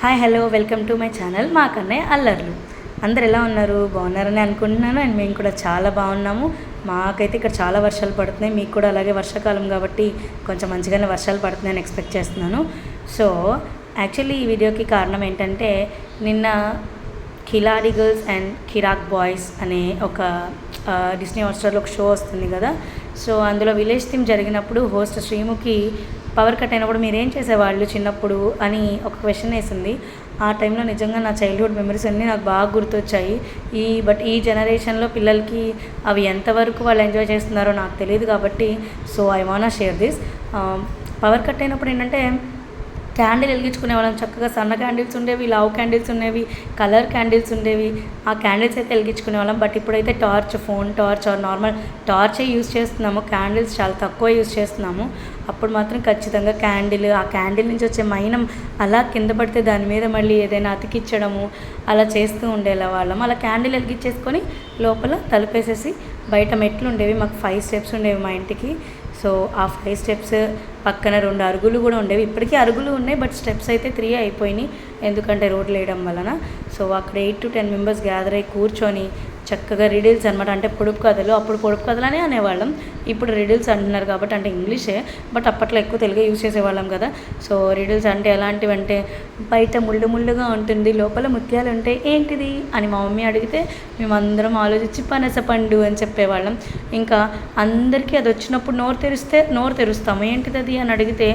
Hi hello welcome to my channel మా కన్నయ్య అల్లర్లు. అందరు ఎలా ఉన్నారు? బాగున్నారని అనుకుంటున్నాను. అండ్ మేము కూడా చాలా బాగున్నాము. మాకైతే ఇక్కడ చాలా వర్షాలు పడుతున్నాయి. మీకు కూడా అలాగే వర్షాకాలం కాబట్టి కొంచెం మంచిగానే వర్షాలు పడుతున్నాయని ఎక్స్పెక్ట్ చేస్తున్నాను. సో యాక్చువల్లీ ఈ వీడియోకి కారణం ఏంటంటే, నిన్న కిలాడి గర్ల్స్ అండ్ కిరాక్ బాయ్స్ అనే ఒక డిస్నీ హాట్‌స్టార్‌లో ఒక షో వస్తుంది కదా. సో అందులో విలేజ్ థీమ్ జరిగినప్పుడు హోస్ట్ శ్రీముఖి పవర్ కట్ అయినప్పుడు మీరేం చేసేవాళ్ళు చిన్నప్పుడు అని ఒక క్వశ్చన్ వేసింది. ఆ టైంలో నిజంగా నా చైల్డ్హుడ్ మెమరీస్ అన్నీ నాకు బాగా గుర్తొచ్చాయి. ఈ జనరేషన్లో పిల్లలకి అవి ఎంతవరకు వాళ్ళు ఎంజాయ్ చేస్తున్నారో నాకు తెలియదు కాబట్టి so I want share this. Power cut అయినప్పుడు ఏంటంటే, క్యాండిల్ వెలిగించుకునే వాళ్ళం. చక్కగా సన్న క్యాండిల్స్ ఉండేవి, లావ్ క్యాండిల్స్ ఉండేవి, కలర్ క్యాండిల్స్ ఉండేవి. ఆ క్యాండిల్స్ అయితే వెలిగించుకునే వాళ్ళం. బట్ ఇప్పుడైతే torch, phone torch or normal టార్చే యూస్ చేస్తున్నాము. క్యాండిల్స్ చాలా తక్కువ యూస్ చేస్తున్నాము. అప్పుడు మాత్రం ఖచ్చితంగా క్యాండిల్, ఆ క్యాండిల్ నుంచి వచ్చే మైనం అలా కింద పడితే దాని మీద మళ్ళీ ఏదైనా అతికిచ్చడము అలా చేస్తూ ఉండేలా వాళ్ళం. అలా క్యాండిల్ వెలిగించేసుకొని లోపల తలుపేసేసి బయట మెట్లు ఉండేవి. మాకు 5 స్టెప్స్ ఉండేవి మా ఇంటికి. సో ఆ 5 స్టెప్స్ పక్కన 2 అరుగులు కూడా ఉండేవి. ఇప్పటికీ అరుగులు ఉన్నాయి, బట్ స్టెప్స్ అయితే 3 అయిపోయినాయి, ఎందుకంటే రోడ్లు వేయడం వలన. సో అక్కడ 8 to 10 మెంబర్స్ గ్యాదర్ అయ్యి కూర్చొని చక్కగా రిడిల్స్ అనమాట. అంటే పొడుపు కథలు, అప్పుడు పొడుపు కథలనే అనేవాళ్ళం, ఇప్పుడు రిడిల్స్ అంటున్నారు కాబట్టి అంటే ఇంగ్లీషే, బట్ అప్పట్లో ఎక్కువ తెలుగే యూజ్ చేసేవాళ్ళం కదా. సో రిడిల్స్ అంటే ఎలాంటివి అంటే, బయట ముళ్ళు ముళ్ళుగా ఉంటుంది, లోపల ముత్యాలు ఉంటాయి, ఏంటిది అని మా మమ్మీ అడిగితే మేమందరం ఆలోచించి పనస పండు అని చెప్పేవాళ్ళం. ఇంకా అందరికీ అది వచ్చినప్పుడు నోరు తెరుస్తాము, ఏంటిది అది అని అడిగితే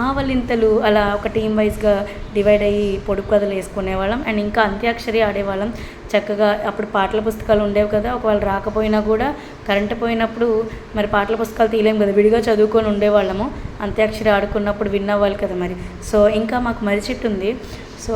ఆవలింతలు. అలా ఒక టీం వైజ్గా డివైడ్ అయ్యి పొడుపు కథలు వేసుకునేవాళ్ళం. అండ్ ఇంకా అంత్యాక్షరి ఆడేవాళ్ళం చక్కగా. అప్పుడు పాటల పుస్తకాలు ఉండేవి కదా, ఒకవేళ రాకపోయినా కూడా కరెంటు పోయినప్పుడు మరి పాటల పుస్తకాలు తీయలేము కదా, విడిగా చదువుకొని ఉండేవాళ్ళము. అంత్యాక్షరి ఆడుకున్నప్పుడు విన్ అవ్వాలి కదా మరి. సో ఇంకా మాకు మర్రి చెట్టు ఉంది. సో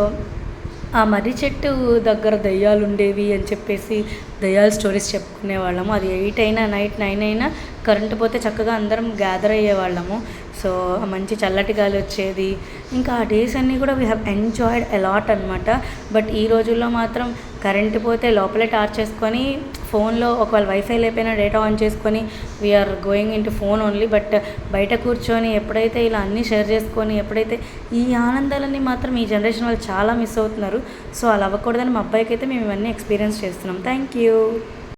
ఆ మర్రి చెట్టు దగ్గర దయ్యాలు ఉండేవి అని చెప్పేసి దయ్యాల స్టోరీస్ చెప్పుకునేవాళ్ళము. అది 8 అయినా నైట్ 9 అయినా కరెంటు పోతే చక్కగా అందరం గ్యాదర్ అయ్యేవాళ్ళము. సో మంచి చల్లటి గాలి వచ్చేది. ఇంకా ఆ డేస్ అన్నీ కూడా వీ హ్యావ్ ఎంజాయ్డ్ అలాట్ అనమాట. బట్ ఈ రోజుల్లో మాత్రం కరెంటు పోతే లోపలే టార్చ్ చేసుకొని ఫోన్లో ఒకవేళ వైఫై లేకపోయినా డేటా ఆన్ చేసుకొని we're going into phone only. But బయట కూర్చొని ఎప్పుడైతే ఇలా అన్నీ షేర్ చేసుకొని ఎప్పుడైతే ఈ ఆనందాలన్నీ మాత్రం ఈ జనరేషన్ వాళ్ళు చాలా మిస్ అవుతున్నారు. సో అలా అవ్వకూడదని మా అబ్బాయికి అయితే మేము ఇవన్నీ ఎక్స్పీరియన్స్ చేస్తున్నాం. Thank you.